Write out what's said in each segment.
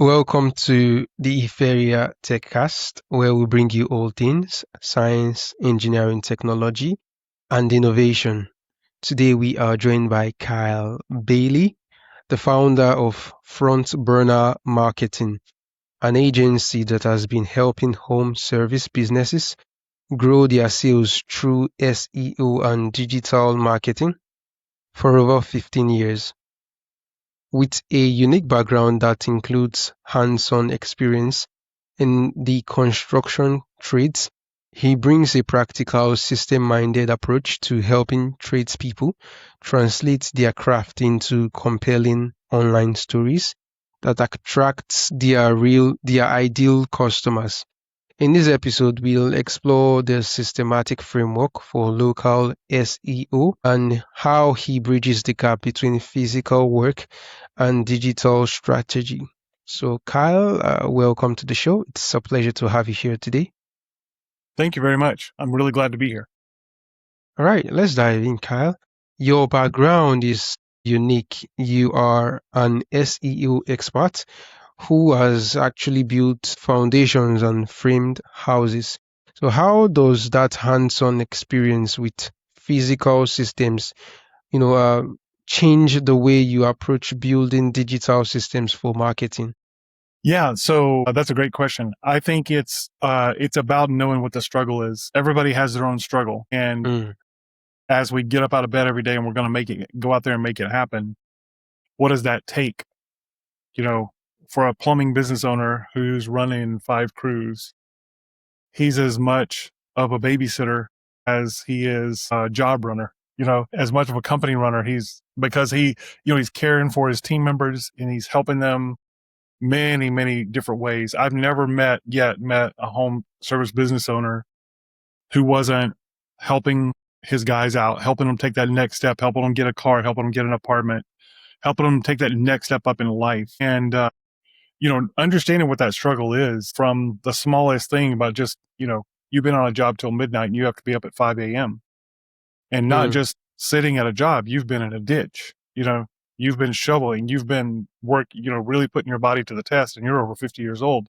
Welcome to the Iferia TechCast, where we bring you all things science, engineering, technology, and innovation. Today we are joined by Kyle Bailey, the founder of Frontburner Marketing, an agency that has been helping home service businesses grow their sales through SEO and digital marketing for over 15 years. With a unique background that includes hands-on experience in the construction trades, he brings a practical, system-minded approach to helping tradespeople translate their craft into compelling online stories that attracts their ideal customers. In this episode, we'll explore the systematic framework for local SEO and how he bridges the gap between physical work and digital strategy. So, Kyle, welcome to the show. It's a pleasure to have you here today. Thank you very much. I'm really glad to be here. All right, let's dive in, Kyle. Your background is unique. You are an SEO expert who has actually built foundations and framed houses. So how does that hands-on experience with physical systems, change the way you approach building digital systems for marketing? Yeah, so that's a great question. I think it's about knowing what the struggle is. Everybody has their own struggle, and as we get up out of bed every day and we're going to go out there and make it happen, what does that take? For a plumbing business owner who's running 5 crews, he's as much of a babysitter as he is a job runner. As much of a company runner, he's caring for his team members and he's helping them many, many different ways. I've never met a home service business owner who wasn't helping his guys out, helping them take that next step, helping them get a car, helping them get an apartment, helping them take that next step up in life. And, understanding what that struggle is from the smallest thing about just, you've been on a job till midnight and you have to be up at 5 a.m. and not just sitting at a job. You've been in a ditch, you've been shoveling, you've been really putting your body to the test, and you're over 50 years old.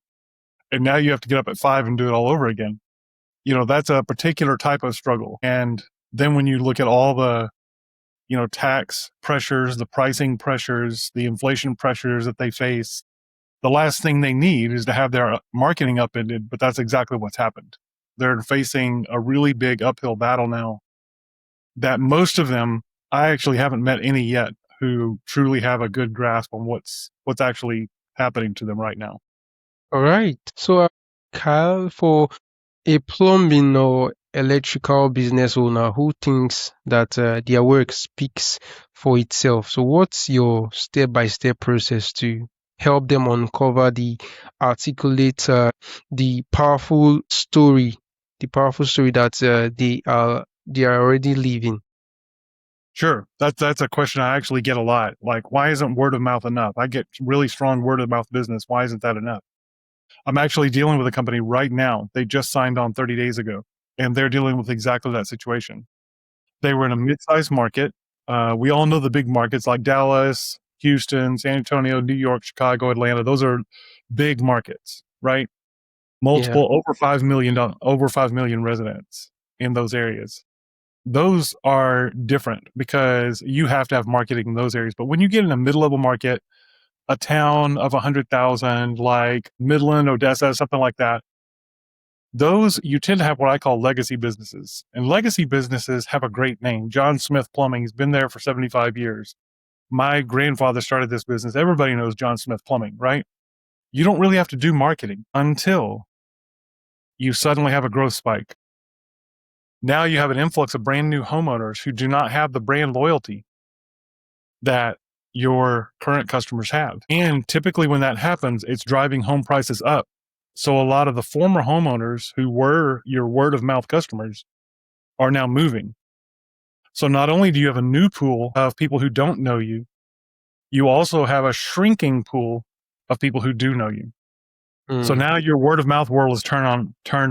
And now you have to get up at 5 and do it all over again. That's a particular type of struggle. And then when you look at all the, tax pressures, the pricing pressures, the inflation pressures that they face, the last thing they need is to have their marketing upended, but that's exactly what's happened. They're facing a really big uphill battle now that most of them, I actually haven't met any yet who truly have a good grasp on what's actually happening to them right now. All right. So, Kyle, for a plumbing or electrical business owner who thinks that their work speaks for itself, so what's your step-by-step process to help them articulate the powerful story that they are already living? Sure. That's a question I actually get a lot. Like, why isn't word of mouth enough? I get really strong word of mouth business. Why isn't that enough? I'm actually dealing with a company right now. They just signed on 30 days ago, and they're dealing with exactly that situation. They were in a mid-sized market. We all know the big markets like Dallas, Houston, San Antonio, New York, Chicago, Atlanta. Those are big markets, right? Multiple over 5 million residents in those areas. Those are different because you have to have marketing in those areas. But when you get in a mid-level market, a town of 100,000 like Midland, Odessa, something like that, those you tend to have what I call legacy businesses. And legacy businesses have a great name. John Smith Plumbing has been there for 75 years. My grandfather started this business. Everybody knows John Smith Plumbing, right? You don't really have to do marketing until you suddenly have a growth spike. Now you have an influx of brand new homeowners who do not have the brand loyalty that your current customers have. And typically when that happens, it's driving home prices up. So a lot of the former homeowners who were your word of mouth customers are now moving. So not only do you have a new pool of people who don't know you, you also have a shrinking pool of people who do know you. So now your word of mouth world is turned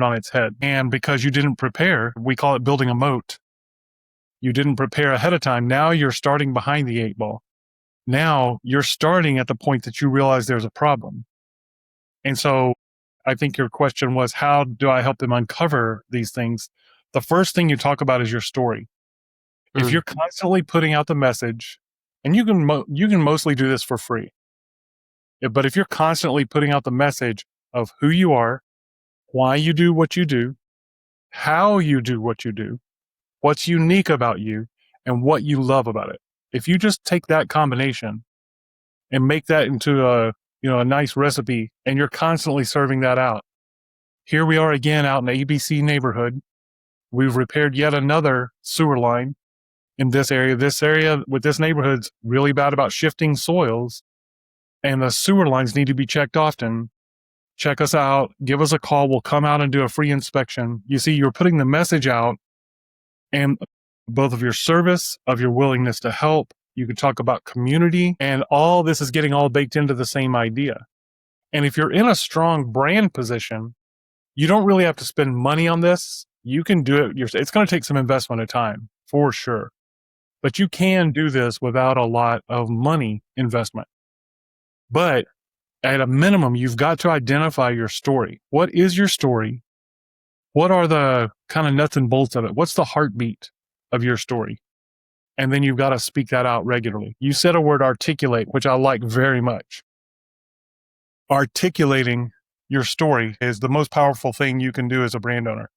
on its head. And because you didn't prepare, we call it building a moat. You didn't prepare ahead of time. Now you're starting behind the 8 ball. Now you're starting at the point that you realize there's a problem. And so I think your question was, how do I help them uncover these things? The first thing you talk about is your story. If you're Mm. constantly putting out the message, and you can mostly do this for free, but if you're constantly putting out the message of who you are, why you do what you do, how you do what you do, what's unique about you, and what you love about it. If you just take that combination and make that into a nice recipe, and you're constantly serving that out. Here we are again out in the ABC neighborhood. We've repaired yet another sewer line in this area. This area with this neighborhood's really bad about shifting soils, and the sewer lines need to be checked often. Check us out. Give us a call. We'll come out and do a free inspection. You see, you're putting the message out, and both of your service, of your willingness to help. You can talk about community, and all this is getting all baked into the same idea. And if you're in a strong brand position, you don't really have to spend money on this. You can do it yourself. It's going to take some investment of time for sure, but you can do this without a lot of money investment. But at a minimum, you've got to identify your story. What is your story? What are the kind of nuts and bolts of it? What's the heartbeat of your story? And then you've got to speak that out regularly. You said a word, articulate, which I like very much. Articulating your story is the most powerful thing you can do as a brand owner.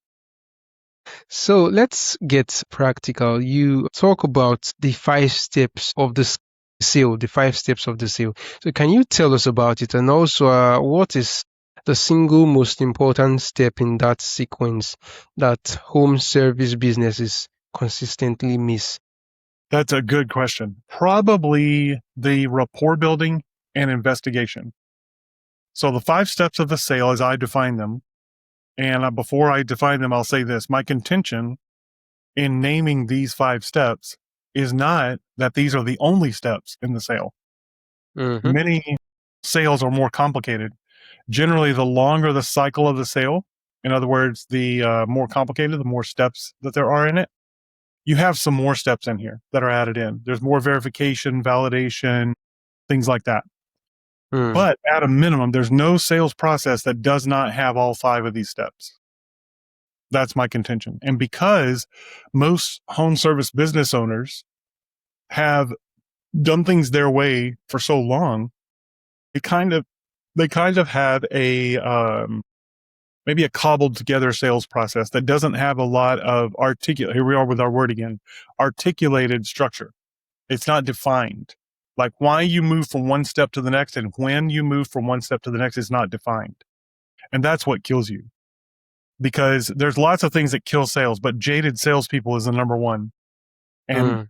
So let's get practical. You talk about the 5 steps of the sale, the 5 steps of the sale. So can you tell us about it? And also, what is the single most important step in that sequence that home service businesses consistently miss? That's a good question. Probably the rapport building and investigation. So the 5 steps of the sale, as I define them, and before I define them, I'll say this. My contention in naming these 5 steps is not that these are the only steps in the sale. Mm-hmm. Many sales are more complicated. Generally, the longer the cycle of the sale, in other words, the more complicated, the more steps that there are in it, you have some more steps in here that are added in. There's more verification, validation, things like that. Mm. But at a minimum, there's no sales process that does not have all 5 of these steps. That's my contention. And because most home service business owners have done things their way for so long, they kind of have a maybe a cobbled together sales process that doesn't have a lot of here we are with our word again, articulated structure. It's not defined. Like why you move from one step to the next and when you move from one step to the next is not defined. And that's what kills you. Because there's lots of things that kill sales, but jaded salespeople is the number one. And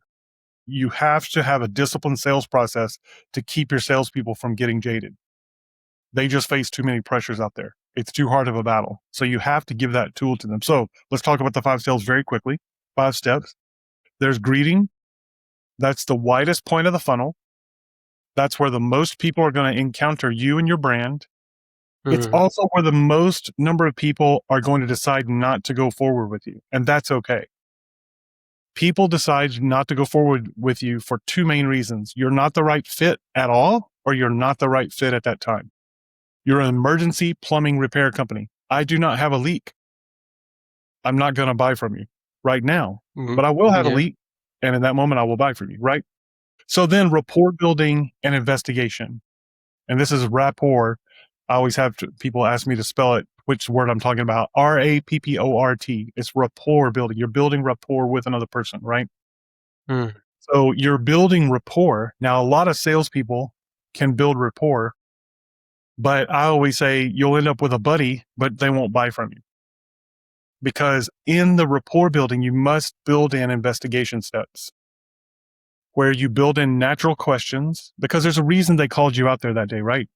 you have to have a disciplined sales process to keep your salespeople from getting jaded. They just face too many pressures out there. It's too hard of a battle. So you have to give that tool to them. So let's talk about the 5 steps very quickly. 5 steps. There's greeting. That's the widest point of the funnel. That's where the most people are going to encounter you and your brand. It's also where the most number of people are going to decide not to go forward with you. And that's okay. People decide not to go forward with you for 2 main reasons. You're not the right fit at all, or you're not the right fit at that time. You're an emergency plumbing repair company. I do not have a leak. I'm not going to buy from you right now, but I will have a leak. And in that moment, I will buy from you, right? So then rapport building and investigation. And this is rapport. I always have people ask me to spell it, which word I'm talking about. Rapport. It's rapport building. You're building rapport with another person, right? So you're building rapport. Now, a lot of salespeople can build rapport, but I always say you'll end up with a buddy, but they won't buy from you. Because in the rapport building, you must build in investigation steps where you build in natural questions because there's a reason they called you out there that day, right?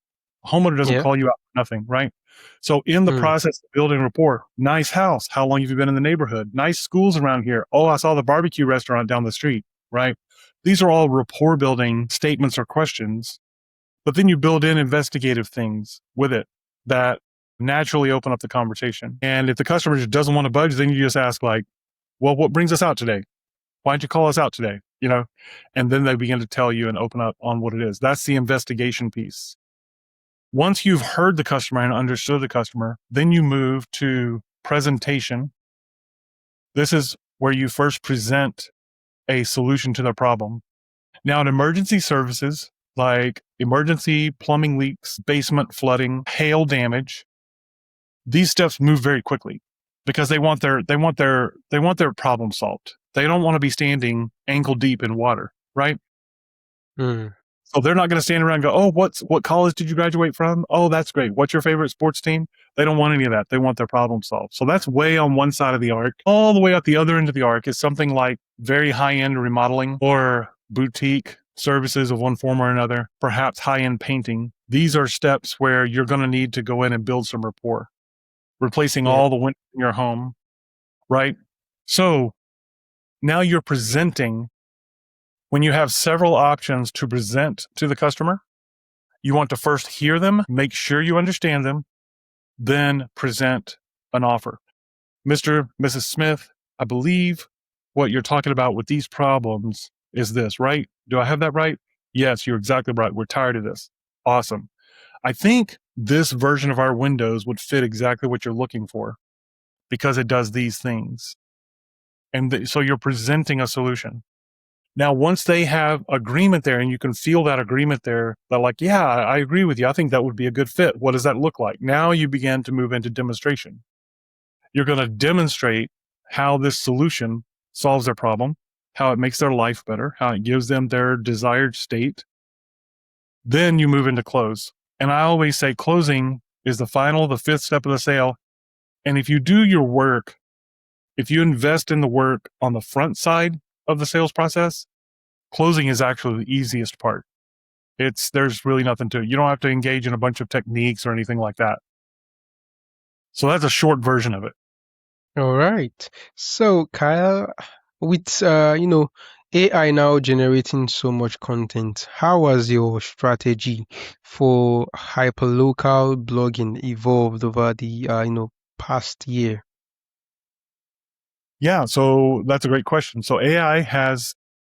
A homeowner doesn't call you out for nothing, right? So in the process of building rapport, nice house. How long have you been in the neighborhood? Nice schools around here. Oh, I saw the barbecue restaurant down the street, right? These are all rapport building statements or questions, but then you build in investigative things with it that naturally open up the conversation. And if the customer just doesn't want to budge, then you just ask like, well, what brings us out today? Why'd you call us out today? You know, and then they begin to tell you and open up on what it is. That's the investigation piece. Once you've heard the customer and understood the customer, then you move to presentation. This is where you first present a solution to their problem. Now, in emergency services like emergency plumbing leaks, basement flooding, hail damage, these steps move very quickly because they want their problem solved. They don't want to be standing ankle deep in water, right? Mm. So they're not going to stand around and go, "Oh, what college did you graduate from? Oh, that's great. What's your favorite sports team?" They don't want any of that. They want their problem solved. So that's way on one side of the arc. All the way at the other end of the arc is something like very high-end remodeling or boutique services of one form or another, perhaps high-end painting. These are steps where you're going to need to go in and build some rapport, replacing Yeah. all the windows in your home, right? So now you're presenting. When you have several options to present to the customer, you want to first hear them, make sure you understand them, then present an offer. Mr. Mrs. Smith, I believe what you're talking about with these problems is this, right? Do I have that right? Yes, you're exactly right. We're tired of this. Awesome. I think this version of our Windows would fit exactly what you're looking for because it does these things. And so you're presenting a solution. Now, once they have agreement there and you can feel that agreement there, they're like, yeah, I agree with you. I think that would be a good fit. What does that look like? Now you begin to move into demonstration. You're going to demonstrate how this solution solves their problem, how it makes their life better, how it gives them their desired state. Then you move into close. And I always say closing is the fifth step of the sale. And if you do your work, if you invest in the work on the front side of the sales process, closing is actually the easiest part. There's really nothing to it. You don't have to engage in a bunch of techniques or anything like that. So that's a short version of it. All right. So, Kyle, with AI now generating so much content, how has your strategy for hyperlocal blogging evolved over the past year? Yeah, so that's a great question. So I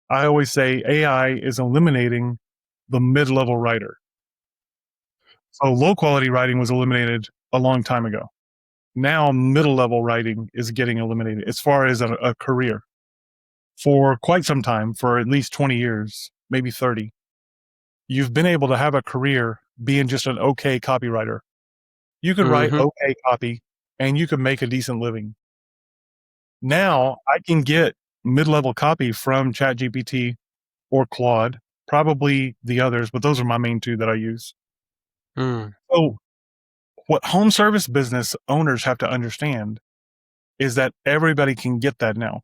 always say AI is eliminating the mid-level writer. So low quality writing was eliminated a long time ago. Now middle level writing is getting eliminated as far as a career. For quite some time, for at least 20 years, maybe 30, you've been able to have a career being just an okay copywriter. You could write Mm-hmm. okay copy and you could make a decent living. Now I can get mid-level copy from ChatGPT or Claude, probably the others, but those are my main two that I use. Mm. So what home service business owners have to understand is that everybody can get that now.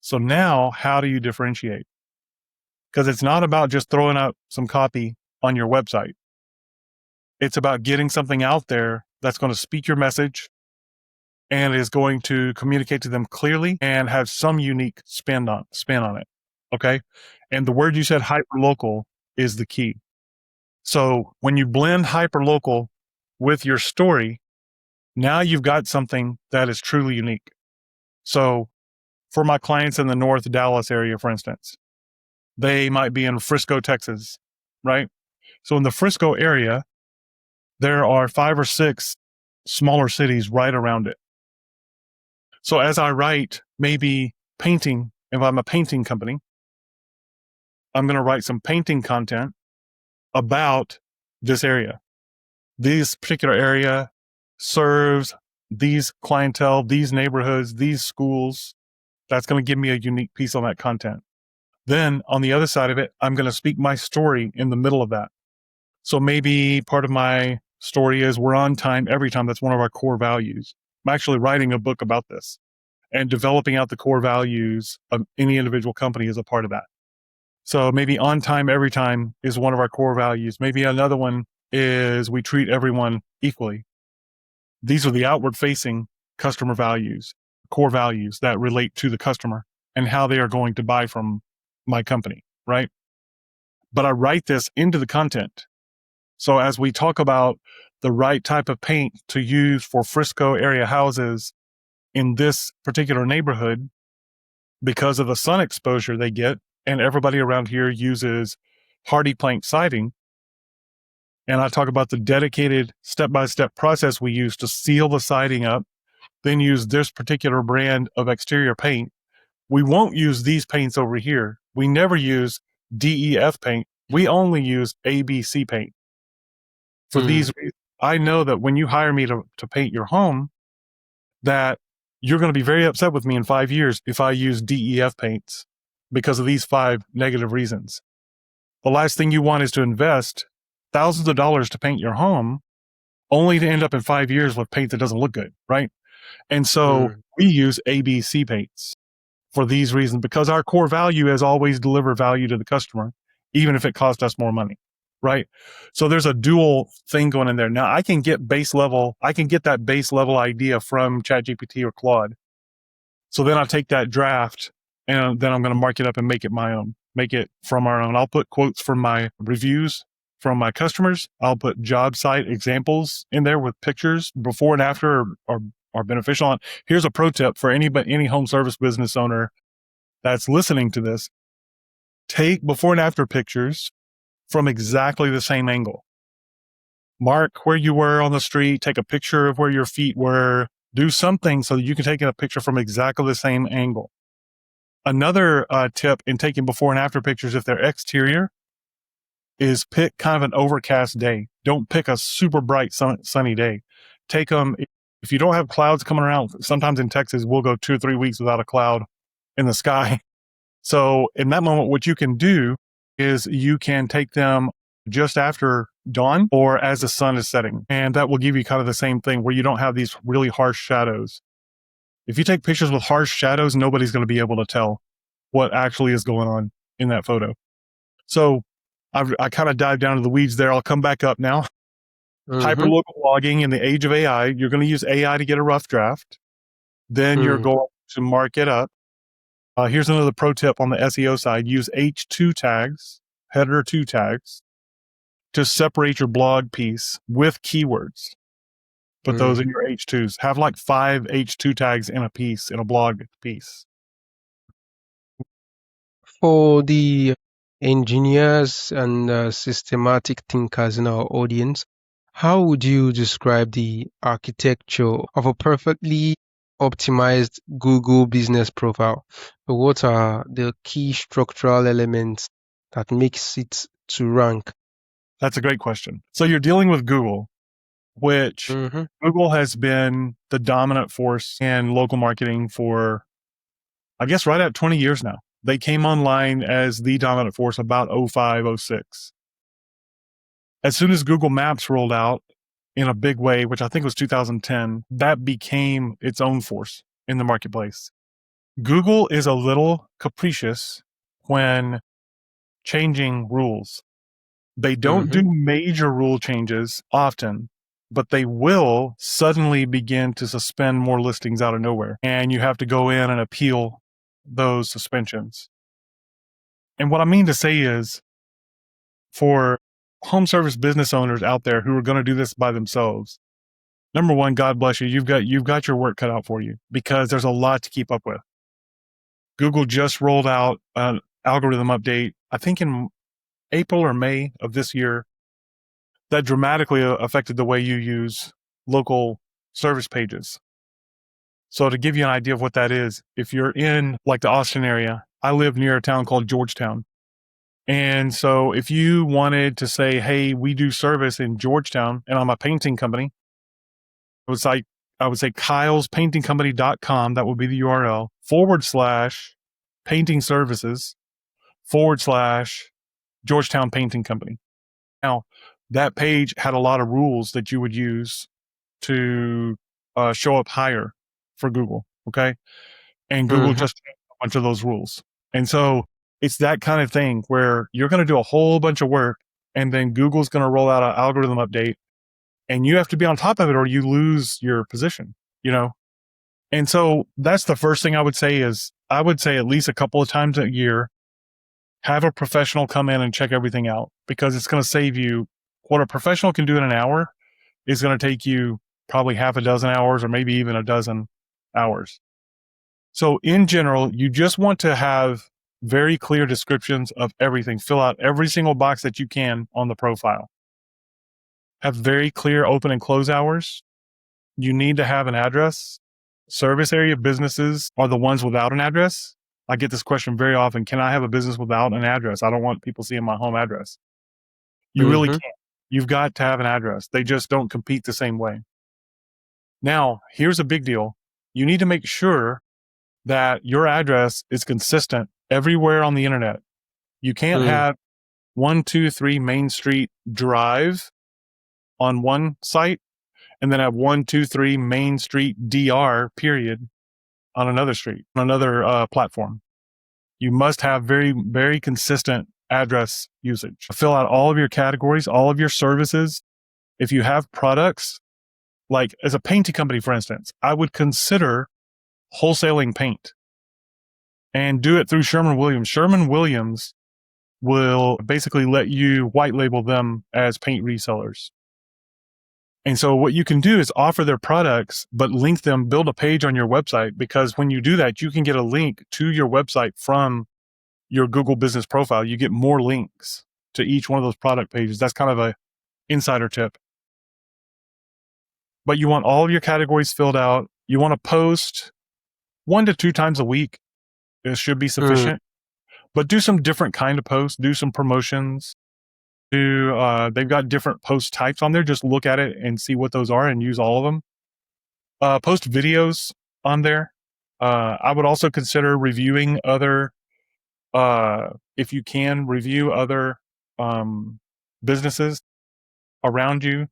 So now how do you differentiate? Because it's not about just throwing up some copy on your website. It's about getting something out there that's going to speak your message and is going to communicate to them clearly and have some unique spin on it. Okay. And the word you said, hyperlocal, is the key. So when you blend hyperlocal with your story, now you've got something that is truly unique. So for my clients in the North Dallas area, for instance, they might be in Frisco, Texas, right? So in the Frisco area, there are 5 or 6 smaller cities right around it. So as I write, maybe painting, if I'm a painting company, I'm going to write some painting content about this area. This particular area serves these clientele, these neighborhoods, these schools. That's going to give me a unique piece on that content. Then on the other side of it, I'm going to speak my story in the middle of that. So maybe part of my story is we're on time every time. That's one of our core values. I'm actually writing a book about this, and developing out the core values of any individual company is a part of that. So maybe on time every time is one of our core values. Maybe another one is we treat everyone equally. These are the outward facing customer values, core values that relate to the customer and how they are going to buy from my company, right? But I write this into the content. So as we talk about the right type of paint to use for Frisco area houses in this particular neighborhood, because of the sun exposure they get, and everybody around here uses hardy plank siding, And I talk about the dedicated step-by-step process we use to seal the siding up, then use this particular brand of exterior paint. We won't use these paints over here. We never use DEF paint. We only use ABC paint. For these reasons, I know that when you hire me to paint your home, that you're going to be very upset with me in 5 years if I use DEF paints because of these 5 negative reasons. The last thing you want is to invest thousands of dollars to paint your home only to end up in 5 years with paint that doesn't look good, right? And so we use ABC paints for these reasons, because our core value is always deliver value to the customer, even if it costs us more money, right? So there's a dual thing going in there. Now I can get that base level idea from ChatGPT or Claude. So then I'll take that draft and then I'm going to mark it up and make it my own, make it from our own. I'll put quotes from my reviews from my customers. I'll put job site examples in there with pictures before and after are beneficial. And here's a pro tip for any home service business owner that's listening to this. Take before and after pictures from exactly the same angle. Mark where you were on the street, take a picture of where your feet were, do something so that you can take a picture from exactly the same angle. Another tip in taking before and after pictures, if they're exterior, is pick kind of an overcast day. Don't pick a super bright sunny day. Take them, if you don't have clouds coming around, sometimes in Texas, we'll go 2 or 3 weeks without a cloud in the sky. So in that moment, what you can do is you can take them just after dawn or as the sun is setting. And that will give you kind of the same thing where you don't have these really harsh shadows. If you take pictures with harsh shadows, nobody's going to be able to tell what actually is going on in that photo. So I kind of dive down to the weeds there. I'll come back up now. Hyperlocal logging in the age of AI, you're going to use AI to get a rough draft. Then you're going to mark it up. Here's another pro tip on the SEO side. Use H2 tags, header 2 tags, to separate your blog piece with keywords. Put those in your H2s. Have like 5 H2 tags in a piece, in a blog piece. For the engineers and systematic thinkers in our audience, how would you describe the architecture of a perfectly optimized Google business profile? What are the key structural elements that makes it to rank? That's a great question. So you're dealing with Google, which Google has been the dominant force in local marketing for, I guess, right at 20 years now. They came online as the dominant force about 05, 06. As soon as Google Maps rolled out in a big way, which I think was 2010, that became its own force in the marketplace. Google is a little capricious when changing rules. They don't do major rule changes often, but they will suddenly begin to suspend more listings out of nowhere. And you have to go in and appeal those suspensions. And what I mean to say is, for home service business owners out there who are going to do this by themselves, number one, God bless you. You've got your work cut out for you, because there's a lot to keep up with. Google just rolled out an algorithm update, I think in April or May of this year, that dramatically affected the way you use local service pages. So to give you an idea of what that is, if you're in like the Austin area, I live near a town called Georgetown. And so if you wanted to say, hey, we do service in Georgetown and I'm a painting company, I would say kylespaintingcompany.com. That would be the URL /painting services /Georgetown Painting Company. Now, that page had a lot of rules that you would use to show up higher for Google. Okay. And Google just changed a bunch of those rules. And so it's that kind of thing where you're going to do a whole bunch of work and then Google's going to roll out an algorithm update and you have to be on top of it or you lose your position, you know? And so that's the first thing I would say is I would say at least a couple of times a year, have a professional come in and check everything out, because it's going to save you what a professional can do in an hour is going to take you probably half a dozen hours or maybe even a dozen hours. So in general, you just want to have very clear descriptions of everything. Fill out every single box that you can on the profile. have very clear open and close hours. You need to have an address. Service area businesses are the ones without an address. I get this question very often. Can I have a business without an address? I don't want people seeing my home address. You really Mm-hmm. can't. You've got to have an address. They just don't compete the same way. Now, here's a big deal. You need to make sure that your address is consistent everywhere on the internet. You can't Mm. have 123 Main Street Drive on one site and then have 123 Main Street DR period on another street, on another platform. You must have very, very consistent address usage. Fill out all of your categories, all of your services. If you have products, like as a painting company, for instance, I would consider wholesaling paint and do it through Sherman-Williams. Sherman-Williams will basically let you white label them as paint resellers. And so what you can do is offer their products, but link them, build a page on your website, because when you do that, you can get a link to your website from your Google business profile. You get more links to each one of those product pages. That's kind of a insider tip. But you want all of your categories filled out. You want to post 1 to 2 times a week. It should be Mm. sufficient. But do some different kind of posts. Do some promotions. They've got different post types on there. Just look at it and see what those are and use all of them. Post videos on there. I would also consider reviewing other, if you can, review other businesses around you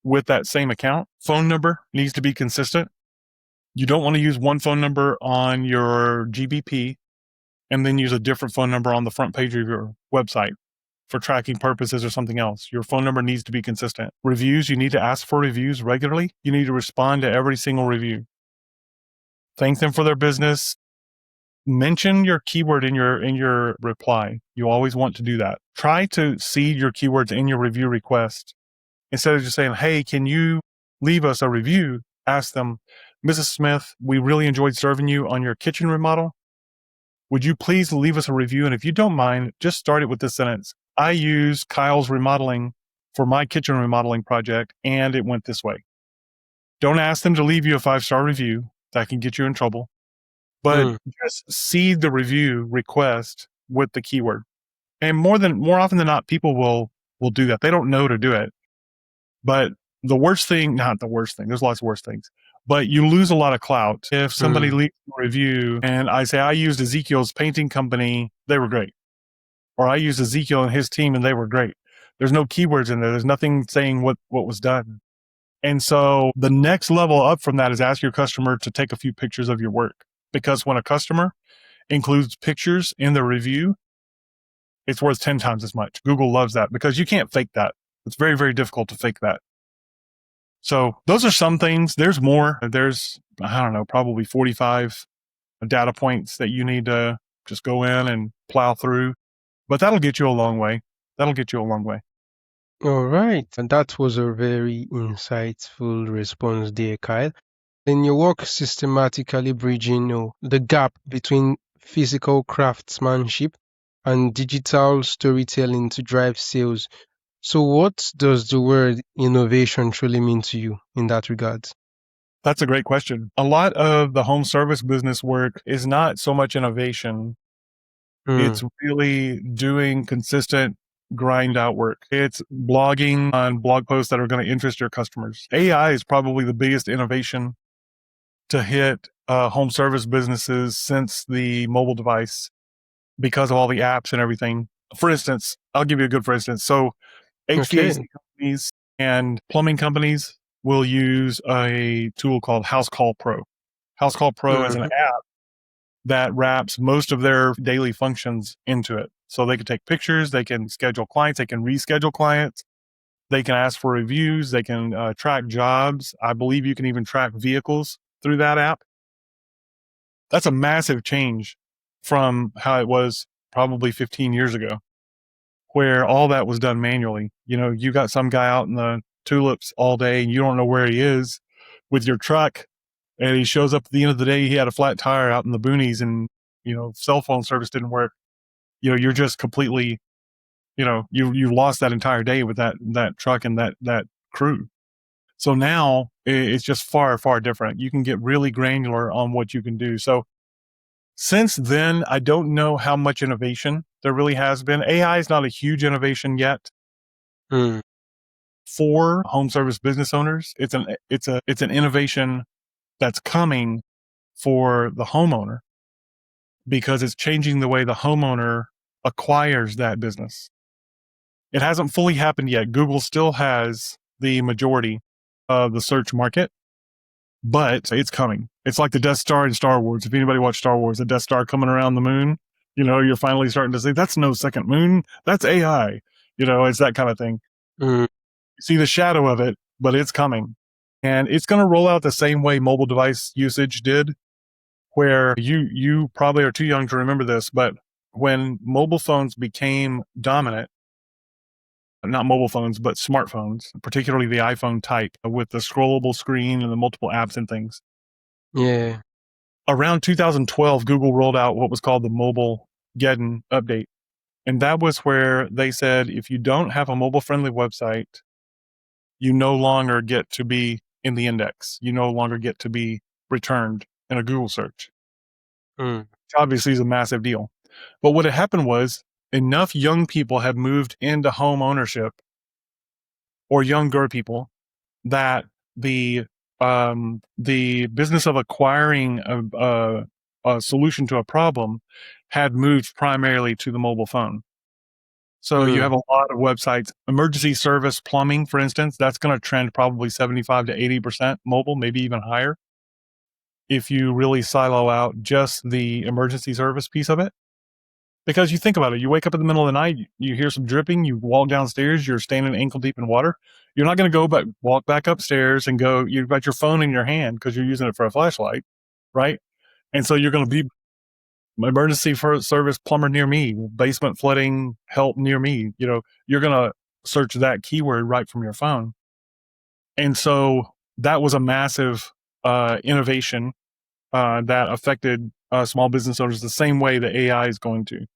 with that same account. Phone number needs to be consistent. You don't want to use one phone number on your GBP and then use a different phone number on the front page of your website for tracking purposes or something else. Your phone number needs to be consistent. Reviews, you need to ask for reviews regularly. You need to respond to every single review. Thank them for their business. Mention your keyword in your reply. You always want to do that. Try to seed your keywords in your review request. Instead of just saying, hey, can you leave us a review? Ask them, Mrs. Smith, we really enjoyed serving you on your kitchen remodel. Would you please leave us a review? And if you don't mind, just start it with this sentence. I use Kyle's remodeling for my kitchen remodeling project, and it went this way. Don't ask them to leave you a 5-star review. That can get you in trouble. But just seed the review request with the keyword. And more often than not, people will do that. They don't know to do it. But the worst thing, not the worst thing, there's lots of worse things, but you lose a lot of clout. If somebody leaves a review and I say, I used Ezekiel's painting company, they were great. Or I used Ezekiel and his team and they were great. There's no keywords in there. There's nothing saying what was done. And so the next level up from that is ask your customer to take a few pictures of your work. Because when a customer includes pictures in the review, it's worth 10 times as much. Google loves that because you can't fake that. It's very, very difficult to fake that. So those are some things. There's more. There's, I don't know, probably 45 data points that you need to just go in and plow through. But that'll get you a long way. That'll get you a long way. All right. And that was a very insightful response there, Kyle. In your work systematically bridging the gap between physical craftsmanship and digital storytelling to drive sales. So what does the word innovation truly mean to you in that regard? That's a great question. A lot of the home service business work is not so much innovation. It's really doing consistent grind out work. It's blogging on blog posts that are going to interest your customers. AI is probably the biggest innovation to hit home service businesses since the mobile device because of all the apps and everything. For instance, I'll give you a good for instance. So HVAC companies and plumbing companies will use a tool called House Call Pro. House Call Pro is an app that wraps most of their daily functions into it. So they can take pictures, they can schedule clients, they can reschedule clients, they can ask for reviews, they can track jobs. I believe you can even track vehicles through that app. That's a massive change from how it was probably 15 years ago, where all that was done manually. You know, you got some guy out in the tulips all day and you don't know where he is with your truck. And he shows up at the end of the day, he had a flat tire out in the boonies and, you know, cell phone service didn't work. You know, you're just completely, you know, you lost that entire day with that truck and that crew. So now it's just far, far different. You can get really granular on what you can do. So since then, I don't know how much innovation there really has been. AI is not a huge innovation yet Mm. for home service business owners. It's an innovation that's coming for the homeowner because it's changing the way the homeowner acquires that business. It hasn't fully happened yet. Google still has the majority of the search market, but it's coming. It's like the Death Star in Star Wars. If anybody watched Star Wars, the Death Star coming around the moon, you're finally starting to say, that's no second moon. That's AI. It's that kind of thing. Mm. You see the shadow of it, but it's coming. And it's going to roll out the same way mobile device usage did, where you probably are too young to remember this, but when mobile phones became dominant, not mobile phones, but smartphones, particularly the iPhone type with the scrollable screen and the multiple apps and things. Yeah. Around 2012, Google rolled out what was called the Mobile Geddon update. And that was where they said, if you don't have a mobile friendly website, you no longer get to be in the index. You no longer get to be returned in a Google search. Mm. Which obviously is a massive deal. But what had happened was enough young people had moved into home ownership, or younger people, that the business of acquiring a solution to a problem had moved primarily to the mobile phone. So you Mm. have a lot of websites, emergency service plumbing, for instance, that's going to trend probably 75 to 80% mobile, maybe even higher, if you really silo out just the emergency service piece of it. Because you think about it, you wake up in the middle of the night, you hear some dripping, you walk downstairs, you're standing ankle deep in water. You're not going to go back, walk back upstairs and go, you've got your phone in your hand because you're using it for a flashlight, right? And so you're going to be emergency service plumber near me, basement flooding help near me. You're going to search that keyword right from your phone. And so that was a massive innovation that affected small business owners the same way that AI is going to.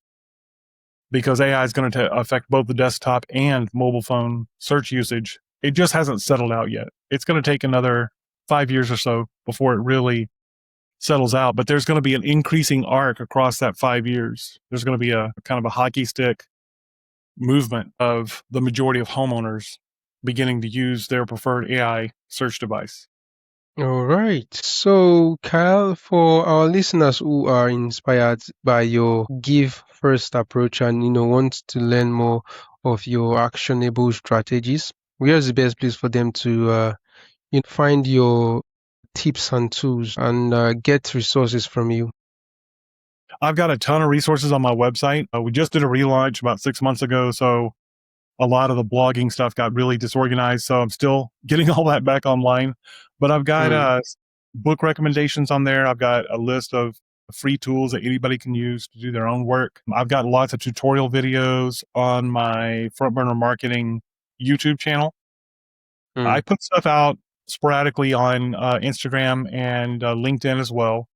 Because AI is going to affect both the desktop and mobile phone search usage. It just hasn't settled out yet. It's going to take another 5 years or so before it really settles out, but there's going to be an increasing arc across that 5 years. There's going to be a kind of a hockey stick movement of the majority of homeowners beginning to use their preferred AI search device. All right. So, Kyle, for our listeners who are inspired by your give first approach and want to learn more of your actionable strategies, where's the best place for them to find your tips and tools and get resources from you? I've got a ton of resources on my website. We just did a relaunch about 6 months ago, so a lot of the blogging stuff got really disorganized. So I'm still getting all that back online. But I've got book recommendations on there. I've got a list of free tools that anybody can use to do their own work. I've got lots of tutorial videos on my Frontburner Marketing YouTube channel. I put stuff out sporadically on Instagram and LinkedIn as well.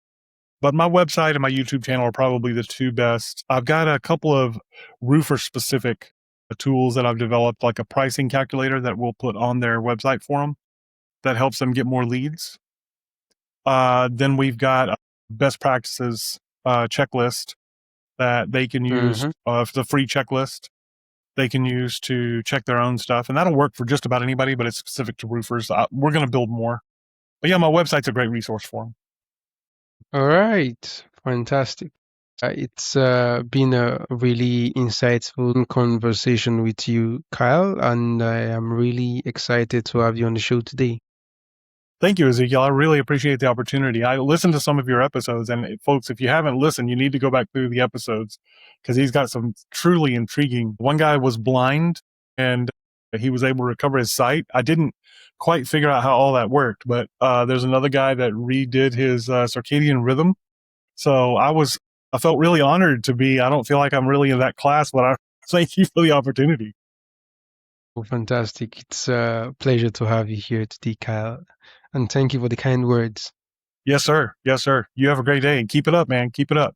But my website and my YouTube channel are probably the two best. I've got a couple of roofer specific tools that I've developed, like a pricing calculator that we'll put on their website for them that helps them get more leads. Then we've got a best practices checklist that they can use, the free checklist they can use to check their own stuff. And that'll work for just about anybody, but it's specific to roofers. We're going to build more. But yeah, my website's a great resource for them. All right. Fantastic. It's been a really insightful conversation with you, Kyle, and I am really excited to have you on the show today. Thank you, Ezekiel. I really appreciate the opportunity. I listened to some of your episodes, and folks, if you haven't listened, you need to go back through the episodes because he's got some truly intriguing. One guy was blind and he was able to recover his sight. I didn't quite figure out how all that worked, but there's another guy that redid his circadian rhythm. So I felt really honored to be. I don't feel like I'm really in that class, but I thank you for the opportunity. Oh, fantastic. It's a pleasure to have you here today, Kyle. And thank you for the kind words. Yes, sir. Yes, sir. You have a great day and keep it up, man. Keep it up.